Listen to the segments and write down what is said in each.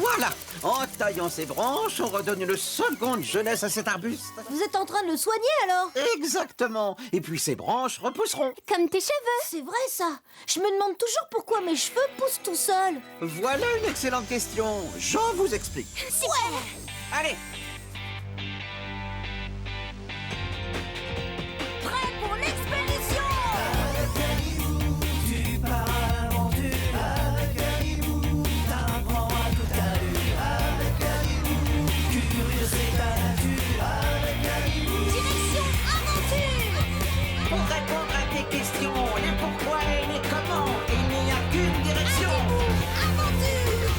Voilà. En taillant ses branches, on redonne une seconde jeunesse à cet arbuste. Vous êtes en train de le soigner alors? Exactement. Et puis ses branches repousseront. Comme tes cheveux. C'est vrai ça. Je me demande toujours pourquoi mes cheveux poussent tout seuls. Voilà une excellente question. Jean vous explique. Ouais. Allez. Prêt pour l'expédition. Direction aventure. Pour répondre à tes questions, les pourquoi et les comment, il n'y a qu'une direction. Aventure.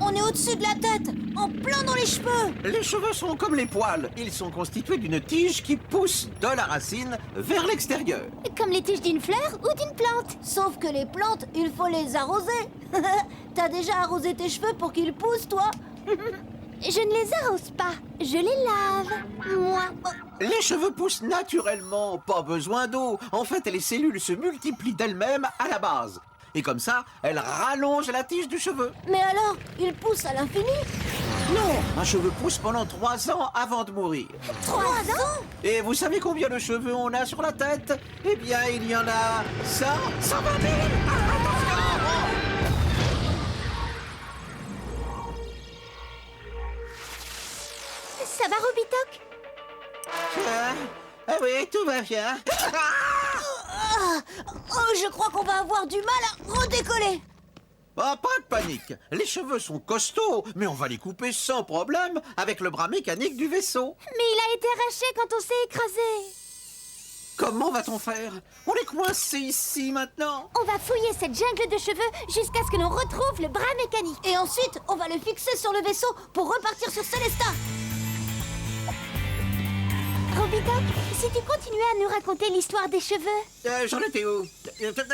On est au-dessus de la tête, en plein dans les cheveux. Les cheveux sont comme les poils. Ils sont constitués d'une tige qui pousse de la racine vers l'extérieur. Comme les tiges d'une fleur ou d'une plante. Sauf que les plantes, il faut les arroser. T'as déjà arrosé tes cheveux pour qu'ils poussent, toi? Je ne les arrose pas, je les lave. Moi. Les cheveux poussent naturellement, pas besoin d'eau. En fait, les cellules se multiplient d'elles-mêmes à la base. Et comme ça, elles rallongent la tige du cheveu. Mais alors, ils poussent à l'infini? Non, un cheveu pousse pendant 3 ans avant de mourir. 3 ans? Et vous savez combien de cheveux on a sur la tête? Eh bien, il y en a 100, 120 000. Ça va, Robitoc? Ah oui, tout va bien. Oh, je crois qu'on va avoir du mal à redécoller. Ah, pas de panique. Les cheveux sont costauds, mais on va les couper sans problème avec le bras mécanique du vaisseau. Mais il a été arraché quand on s'est écrasé. Comment va-t-on faire? On est coincé ici maintenant. On va fouiller cette jungle de cheveux jusqu'à ce que l'on retrouve le bras mécanique. Et ensuite, on va le fixer sur le vaisseau pour repartir sur Célesta. Robitoc, si tu continuais à nous raconter l'histoire des cheveux. J'en étais où?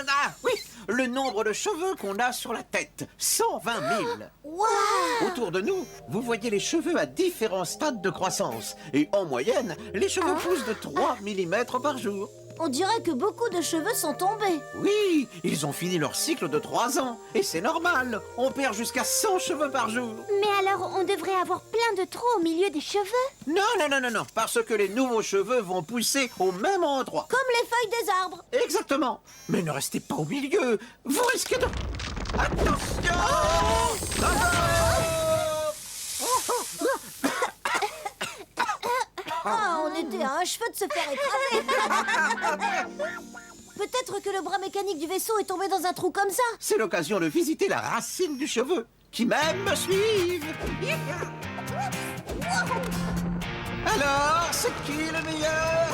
Ah, oui, le nombre de cheveux qu'on a sur la tête. 120 000. Waouh! Autour de nous, vous voyez les cheveux à différents stades de croissance. Et en moyenne, les cheveux poussent de 3 mm par jour. On dirait que beaucoup de cheveux sont tombés. Oui, ils ont fini leur cycle de 3 ans. Et c'est normal, on perd jusqu'à 100 cheveux par jour. Mais alors, on devrait avoir plein de trous au milieu des cheveux? Non, non, non, non, non, parce que les nouveaux cheveux vont pousser au même endroit. Comme les feuilles des arbres. Exactement. Mais ne restez pas au milieu. Vous risquez de... Attention! Ah, on était à un cheveu de se faire écraser. Peut-être que le bras mécanique du vaisseau est tombé dans un trou comme ça. C'est l'occasion de visiter la racine du cheveu, qui même me suivent. Alors, c'est qui le meilleur?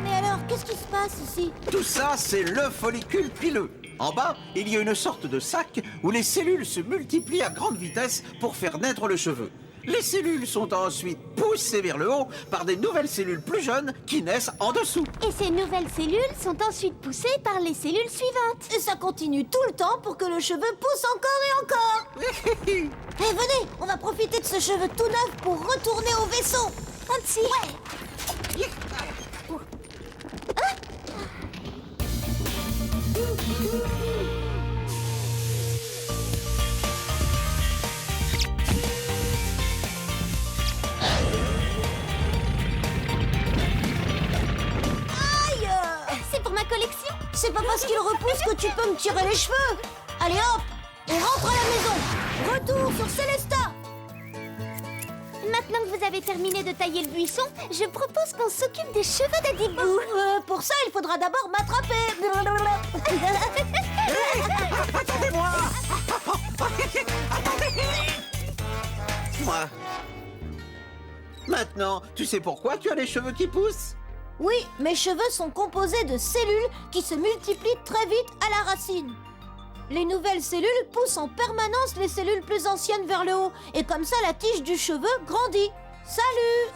Mais alors, qu'est-ce qui se passe ici? Tout ça, c'est le follicule pileux. En bas, il y a une sorte de sac où les cellules se multiplient à grande vitesse pour faire naître le cheveu. Les cellules sont ensuite poussées vers le haut par des nouvelles cellules plus jeunes qui naissent en dessous. Et ces nouvelles cellules sont ensuite poussées par les cellules suivantes. Et ça continue tout le temps pour que le cheveu pousse encore et encore. Eh, venez, on va profiter de ce cheveu tout neuf pour retourner au vaisseau. Anti. Ouais. Aïe! C'est pour ma collection. C'est pas parce qu'il repousse que tu peux me tirer les cheveux. Allez hop, on rentre à la maison. Retour sur Célesta. Maintenant que vous avez terminé de tailler le buisson, je propose qu'on s'occupe des cheveux d'Adibou. Pour ça, il faudra d'abord m'attraper. Attendez-moi! Attendez! Moi. Maintenant, tu sais pourquoi tu as les cheveux qui poussent? Oui, mes cheveux sont composés de cellules qui se multiplient très vite à la racine. Les nouvelles cellules poussent en permanence les cellules plus anciennes vers le haut. Et comme ça, la tige du cheveu grandit. Salut!